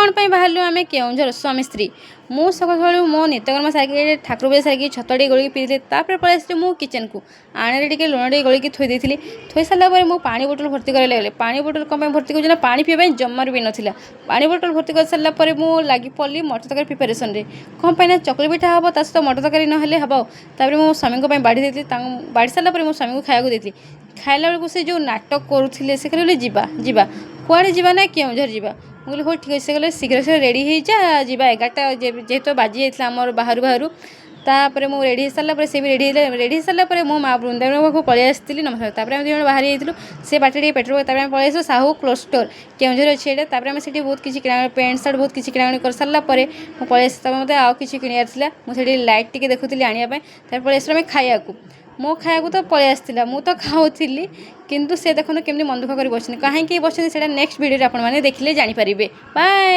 कौन पे बाहर आम केउझर स्वामी स्त्री मु सकालू मो नित्यकर्म सारिकी ठाकुर पूजा सारिकी छतटी गोलिकी पीते पलि आसी मु किचन को आने टे लुण टे गोलिकी थोई देती थोई सारापर मु पानी बोतल भर्ती कर लगे पानी बोतल कम भर्ती कर पानी पीवा जमार भी नाला पानी बोतल भर्ती कर सारापर मु लगी पड़ी मटर तरकारी प्रिपेरेसन रे कौन पे चकली पिठा हम ता सहित मटर तरकारी ना हम तापर मो स्वामी बाढ़ी देती बाढ़ी सारापर मो स्वामी को खाया देती खाइला बेलू से जो नाटक करुले से कहले जीवा जीवा कुआड़े जीवा ना केउझर जीवा मुझे हो ठीक अच्छे कहले शीघ्र शीघ्र रेडी हो जा जीवा 11टा जेहेतु बाजी जाता आम बाहर बाहर तापर मुझे रेडी हो सारापर से भी रेडी हो सारापर मो माँ वृंदावन को पलि आसती नमस्कार तापर आम दुजन बाहरी जाइलु से बाटे पेट्रोल तापर आम पलि साहू क्लोथ स्टोर केउझर अच्छे तापर आम से बहुत किसी किଣା पैंट सार्ट बहुत किसी किଣାकिणी कर सारापर मुझे पलि आस मत आउ कि किणार मुझे लाइट टी देखुली आने पलि आस खाया मो खाया तो पलि आसला मु तो खाऊली किंतु से देखो केमती मन दुख कर बस कहीं बस नेक्स्ट वीडियो आपने देखिले जानीपारे बाय।